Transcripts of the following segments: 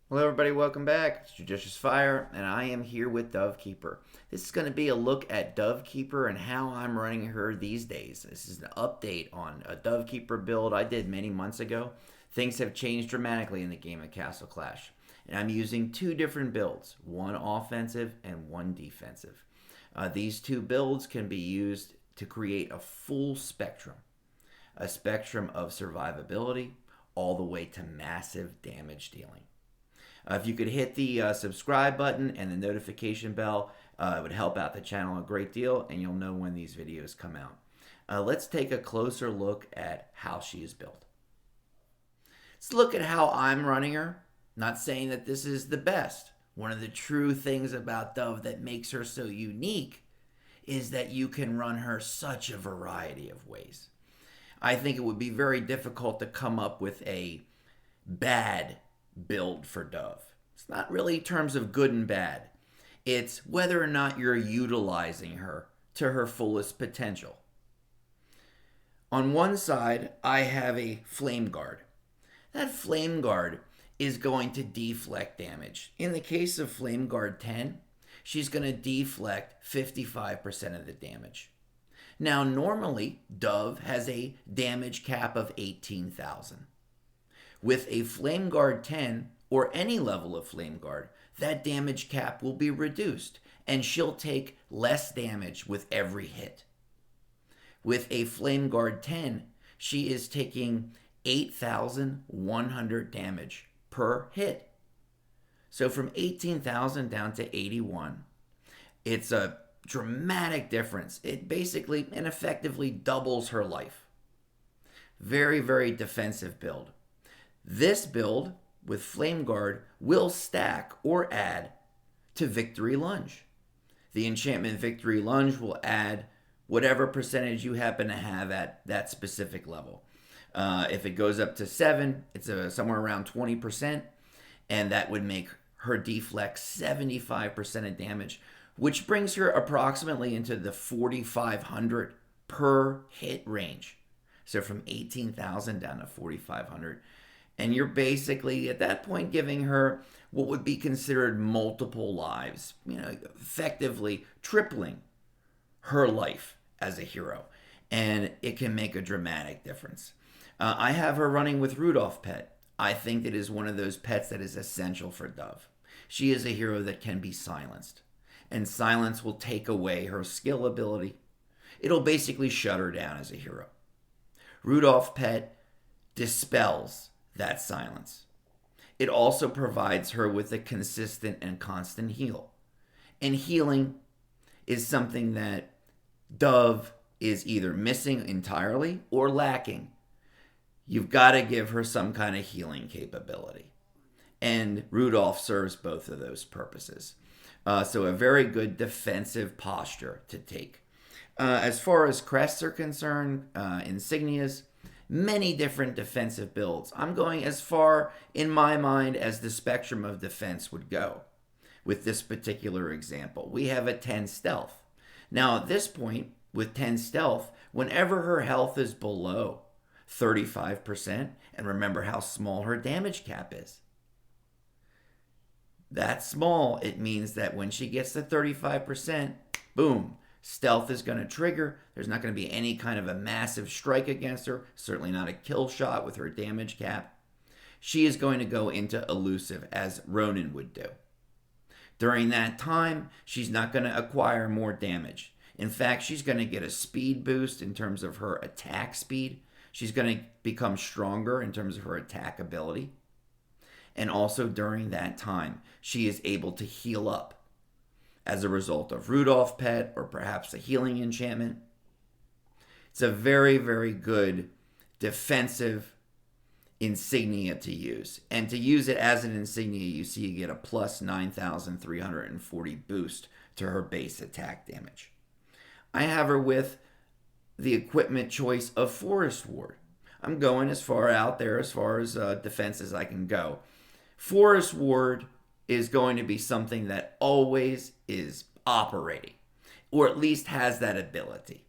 Hello, everybody. Welcome back. It's JudiciousFire, and I am here with Dovekeeper. This is going to be a look at Dovekeeper and how I'm running her these days. This is an update on a Dovekeeper build I did many months ago. Things have changed dramatically in the game of Castle Clash, and I'm using two different builds, one offensive and one defensive. These two builds can be used to create a spectrum of survivability, all the way to massive damage dealing. If you could hit the subscribe button and the notification bell, it would help out the channel a great deal, and you'll know when these videos come out. Let's take a closer look at how she is built. Let's look at how I'm running her. Not saying that this is the best. One of the true things about Dove that makes her so unique is that you can run her such a variety of ways. I think it would be very difficult to come up with a bad build for Dove. It's not really terms of good and bad. It's whether or not you're utilizing her to her fullest potential. On one side, I have a Flame Guard. That Flame Guard is going to deflect damage. In the case of Flame Guard 10, she's going to deflect 55% of the damage. Now, normally, Dove has a damage cap of 18,000. With a Flame Guard 10 or any level of Flame Guard, that damage cap will be reduced and she'll take less damage with every hit. With a Flame Guard 10, she is taking 8,100 damage per hit. So from 18,000 down to 81, it's a dramatic difference. It basically and effectively doubles her life. Very, very defensive build. This build with Flame Guard will stack or add to Victory Lunge. The enchantment Victory Lunge will add whatever percentage you happen to have at that specific level. If it goes up to 7, it's somewhere around 20%, and that would make her deflect 75% of damage, which brings her approximately into the 4,500 per hit range. So from 18,000 down to 4,500. And you're basically at that point giving her what would be considered multiple lives, effectively tripling her life as a hero. And it can make a dramatic difference. I have her running with Rudolph Pet. I think that is one of those pets that is essential for Dove. She is a hero that can be silenced, and silence will take away her skill ability. It'll basically shut her down as a hero. Rudolph Pet dispels that silence. It also provides her with a consistent and constant heal. And healing is something that Dove is either missing entirely or lacking. You've got to give her some kind of healing capability. And Rudolph serves both of those purposes. So a very good defensive posture to take. As far as crests are concerned, insignias, many different defensive builds. I'm going as far, in my mind, as the spectrum of defense would go with this particular example. We have a 10 stealth. Now, at this point, with 10 stealth, whenever her health is below 35%, and remember how small her damage cap is. That's small. It means that when she gets to 35%, boom, stealth is going to trigger. There's not going to be any kind of a massive strike against her, certainly not a kill shot with her damage cap. She is going to go into elusive, as Ronin would do. During that time, she's not going to acquire more damage. In fact, she's going to get a speed boost in terms of her attack speed. She's going to become stronger in terms of her attack ability. And also during that time, she is able to heal up as a result of Rudolph Pet or perhaps a healing enchantment. It's a very, very good defensive insignia to use. And to use it as an insignia, you see you get a plus 9,340 boost to her base attack damage. I have her with the equipment choice of Forest Ward. I'm going as far out there as far as defense as I can go. Forest Ward is going to be something that always is operating, or at least has that ability.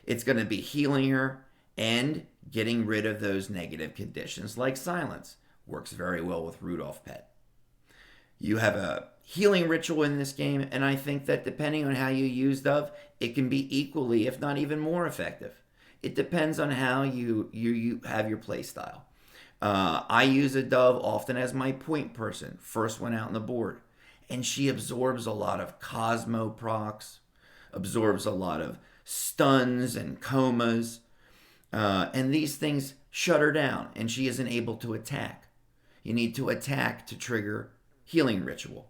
It's going to be healing her and getting rid of those negative conditions like silence. Works very well with Rudolph Pet. You have a healing ritual in this game, and I think that depending on how you use Dove, it can be equally, if not even more effective. It depends on how you have your play style. I use a Dove often as my point person, first one out on the board. And she absorbs a lot of Cosmo procs, absorbs a lot of stuns and comas. And these things shut her down, and she isn't able to attack. You need to attack to trigger healing ritual.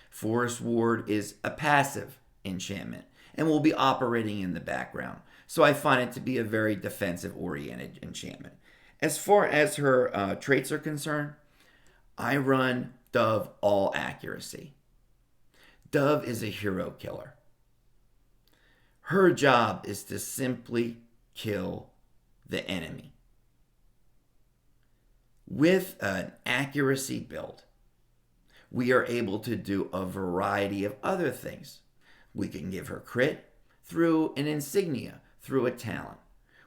Forest Ward is a passive enchantment and will be operating in the background. So I find it to be a very defensive oriented enchantment. As far as her traits are concerned, I run Dove all accuracy. Dove is a hero killer. Her job is to simply kill the enemy. With an accuracy build, we are able to do a variety of other things. We can give her crit through an insignia, through a talent.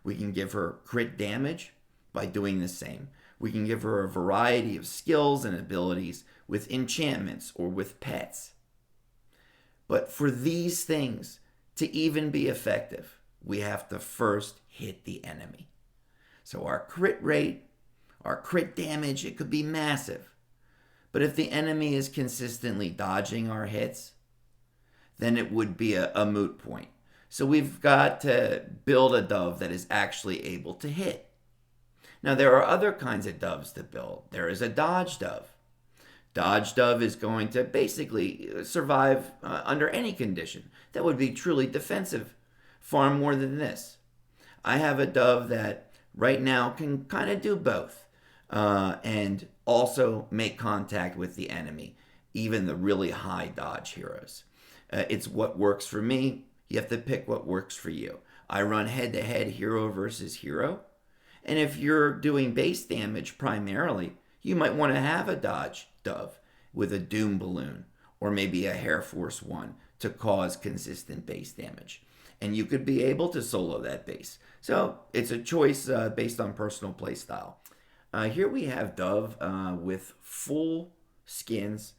We can give her crit damage by doing the same. We can give her a variety of skills and abilities with enchantments or with pets. But for these things to even be effective, we have to first hit the enemy. So our crit rate, our crit damage, it could be massive. But if the enemy is consistently dodging our hits, then it would be a moot point. So we've got to build a Dove that is actually able to hit. Now, there are other kinds of Doves to build. There is a Dodge Dove. Dodge Dove is going to basically survive under any condition. That would be truly defensive, far more than this. I have a Dove that right now can kind of do both and also make contact with the enemy, even the really high dodge heroes. It's what works for me. You have to pick what works for you. I run head-to-head hero versus hero. And if you're doing base damage primarily, you might want to have a Dodge Dove with a Doom Balloon or maybe a Hair Force 1 to cause consistent base damage. And you could be able to solo that base. So it's a choice based on personal play style. Here we have Dove with full skins.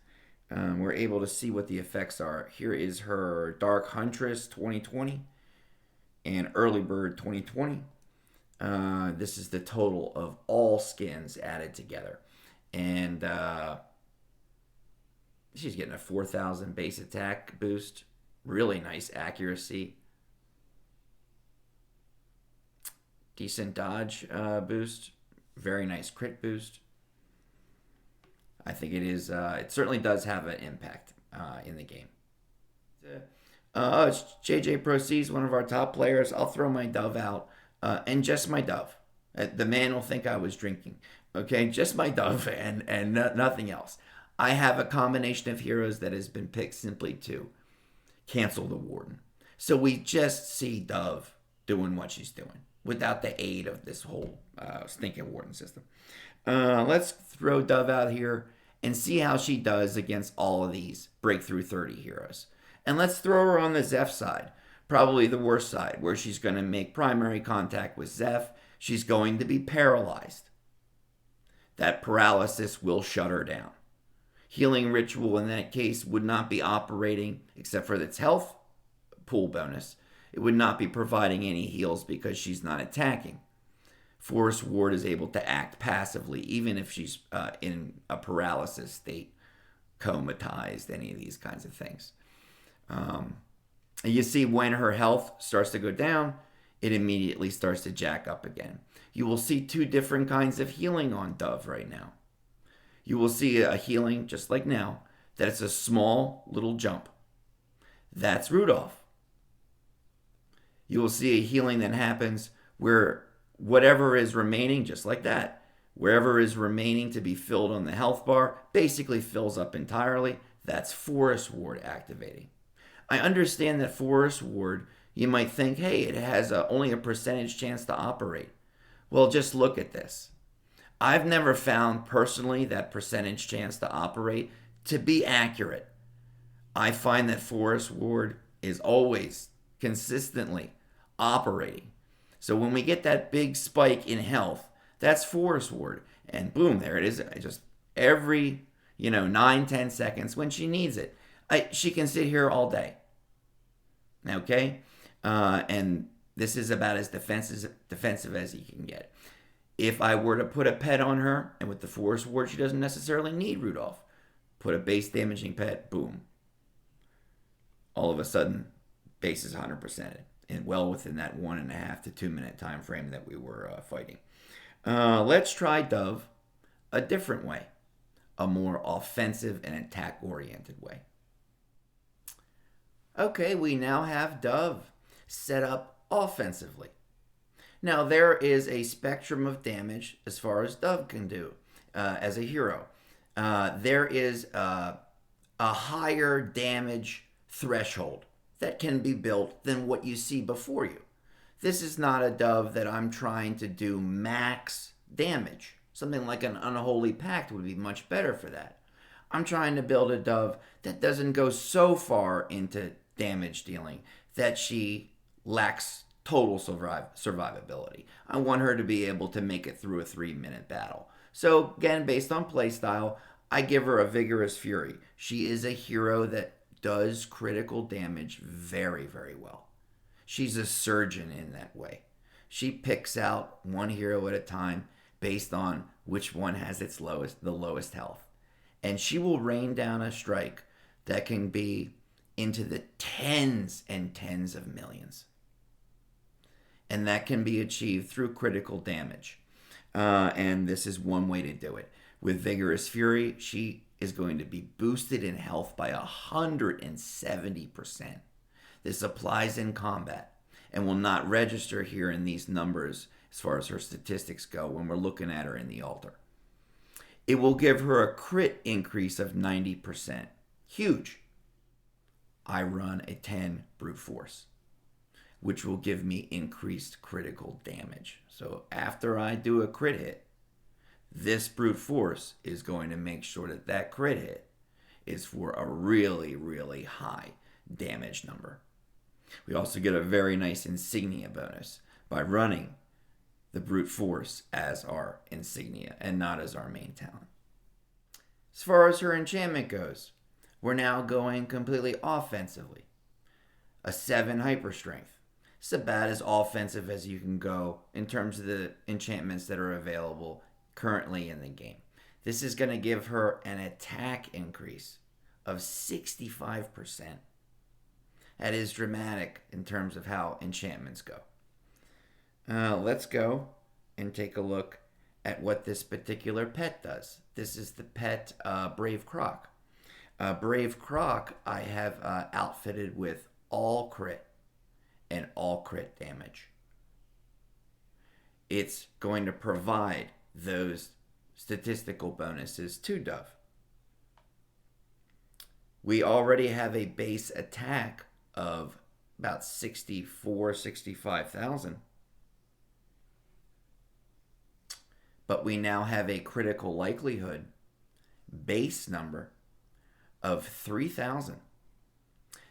We're able to see what the effects are. Here is her Dark Huntress 2020 and Early Bird 2020. This is the total of all skins added together. And she's getting a 4,000 base attack boost. Really nice accuracy. Decent dodge boost. Very nice crit boost. I think it is. It certainly does have an impact in the game. It's JJ Proceeds, one of our top players. I'll throw my Dove out. And just my Dove. The man will think I was drinking. Okay, just my Dove and nothing else. I have a combination of heroes that has been picked simply to cancel the Warden. So we just see Dove doing what she's doing without the aid of this whole stinking Warden system. Let's throw Dove out here and see how she does against all of these Breakthrough 30 heroes. And let's throw her on the Zeph side. Probably the worst side, where she's going to make primary contact with Zeph. She's going to be paralyzed. That paralysis will shut her down. Healing Ritual in that case would not be operating, except for its health pool bonus. It would not be providing any heals because she's not attacking. Forest Ward is able to act passively, even if she's in a paralysis state, comatized, any of these kinds of things. You see when her health starts to go down, it immediately starts to jack up again. You will see two different kinds of healing on Dove right now. You will see a healing, just like now, that it's a small little jump. That's Rudolph. You will see a healing that happens where whatever is remaining, just like that, wherever is remaining to be filled on the health bar, basically fills up entirely. That's Forest Ward activating. I understand that Forest Ward, you might think, hey, it has only a percentage chance to operate. Well, just look at this. I've never found personally that percentage chance to operate to be accurate. I find that Forest Ward is always consistently operating. So when we get that big spike in health, that's Forest Ward. And boom, there it is. Just every 9-10 seconds when she needs it. She can sit here all day. Okay? And this is about as defensive as you can get. If I were to put a pet on her, and with the Force Ward, she doesn't necessarily need Rudolph. Put a base damaging pet, boom. All of a sudden, base is 100%, and well within that 1.5 to 2 minute time frame that we were fighting. Let's try Dove a different way, a more offensive and attack-oriented way. Okay, we now have Dove set up offensively. Now, there is a spectrum of damage as far as Dove can do as a hero. There is a higher damage threshold that can be built than what you see before you. This is not a Dove that I'm trying to do max damage. Something like an Unholy Pact would be much better for that. I'm trying to build a Dove that doesn't go so far into damage dealing that she lacks total survivability. I want her to be able to make it through a 3-minute battle. So again, based on playstyle, I give her a Vigorous Fury. She is a hero that does critical damage very, very well. She's a surgeon in that way. She picks out one hero at a time based on which one has the lowest health. And she will rain down a strike that can be into the tens and tens of millions. And that can be achieved through critical damage. And this is one way to do it. With Vigorous Fury, she is going to be boosted in health by 170%. This applies in combat and will not register here in these numbers as far as her statistics go when we're looking at her in the altar. It will give her a crit increase of 90%. Huge. I run a 10 Brute Force, which will give me increased critical damage. So after I do a crit hit, this Brute Force is going to make sure that that crit hit is for a really, really high damage number. We also get a very nice insignia bonus by running the Brute Force as our insignia and not as our main talent. As far as her enchantment goes, we're now going completely offensively. A 7 Hyper Strength. It's about as offensive as you can go in terms of the enchantments that are available currently in the game. This is going to give her an attack increase of 65%. That is dramatic in terms of how enchantments go. Let's go and take a look at what this particular pet does. This is the pet Brave Croc. Brave Croc I have outfitted with all crit and all crit damage. It's going to provide those statistical bonuses to Dove. We already have a base attack of about 65,000. But we now have a critical likelihood base number of 3,000.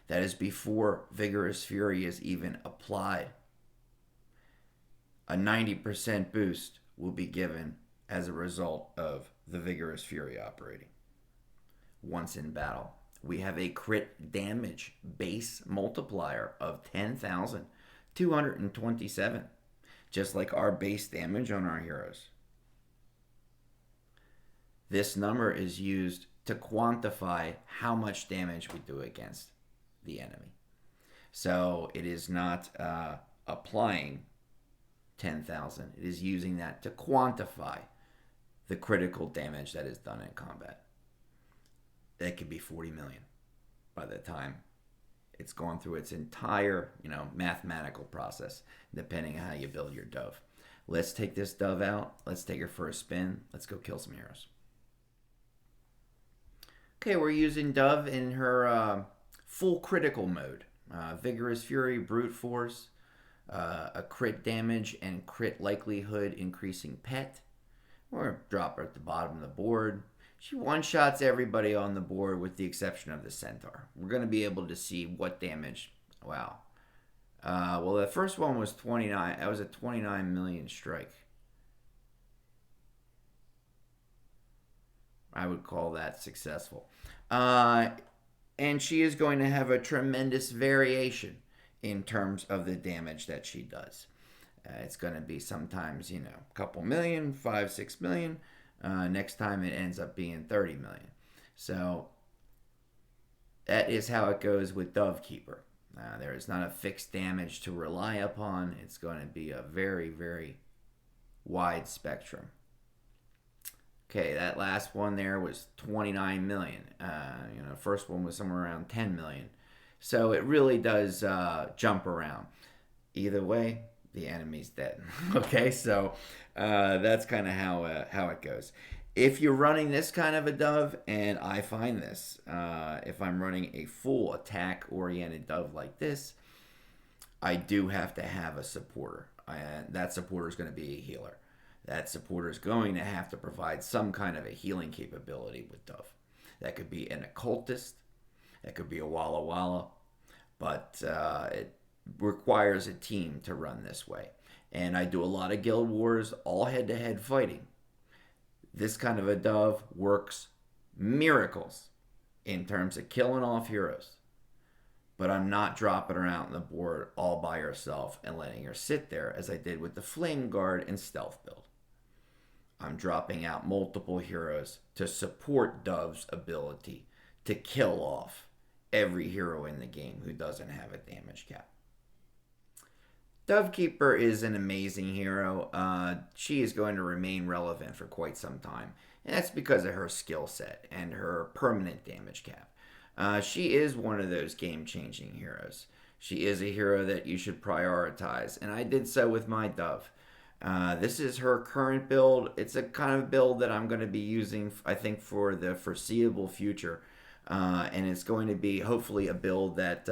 That is before Vigorous Fury is even applied. A 90% boost will be given as a result of the Vigorous Fury operating. Once in battle, we have a crit damage base multiplier of 10,227, just like our base damage on our heroes. This number is used to quantify how much damage we do against the enemy. So it is not applying 10,000. It is using that to quantify the critical damage that is done in combat. That could be 40 million by the time it's gone through its entire, mathematical process, depending on how you build your Dove. Let's take this Dove out. Let's take her for a spin. Let's go kill some heroes. Okay, we're using Dove in her full critical mode. Vigorous Fury, Brute Force, a crit damage and crit likelihood increasing pet. We're going to drop her at the bottom of the board. She one-shots everybody on the board with the exception of the Centaur. We're going to be able to see what damage. Wow. Well, the first one was 29. That was a 29 million strike. I would call that successful. Uh, and she is going to have a tremendous variation in terms of the damage that she does. It's going to be sometimes, a couple million, 5, 6 million. Next time it ends up being 30 million. So that is how it goes with Dove Keeper. There is not a fixed damage to rely upon. It's going to be a very, very wide spectrum. Okay, that last one there was 29 million. First one was somewhere around 10 million. So it really does jump around. Either way, the enemy's dead. Okay, so that's kind of how it goes. If you're running this kind of a dove, and I find this, if I'm running a full attack-oriented dove like this, I do have to have a supporter. That supporter is going to be a healer. That supporter is going to have to provide some kind of a healing capability with dove. That could be an occultist. That could be a Walla Walla. But it requires a team to run this way. And I do a lot of guild wars, all head-to-head fighting. This kind of a dove works miracles in terms of killing off heroes. But I'm not dropping her out on the board all by herself and letting her sit there as I did with the Flame Guard and Stealth build. I'm dropping out multiple heroes to support Dove's ability to kill off every hero in the game who doesn't have a damage cap. Dovekeeper is an amazing hero. She is going to remain relevant for quite some time, and that's because of her skill set and her permanent damage cap. She is one of those game-changing heroes. She is a hero that you should prioritize, and I did so with my Dove. This is her current build. It's a kind of build that I'm going to be using, I think, for the foreseeable future. And it's going to be hopefully a build that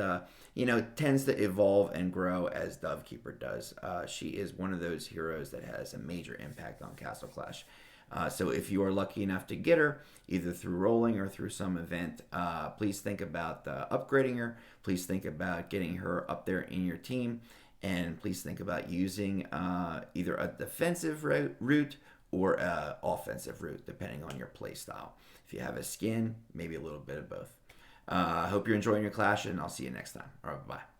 tends to evolve and grow as Dovekeeper does. She is one of those heroes that has a major impact on Castle Clash. So if you are lucky enough to get her, either through rolling or through some event, please think about upgrading her. Please think about getting her up there in your team. And please think about using either a defensive route or an offensive route, depending on your play style. If you have a skin, maybe a little bit of both. I hope you're enjoying your Clash, and I'll see you next time. All right, bye.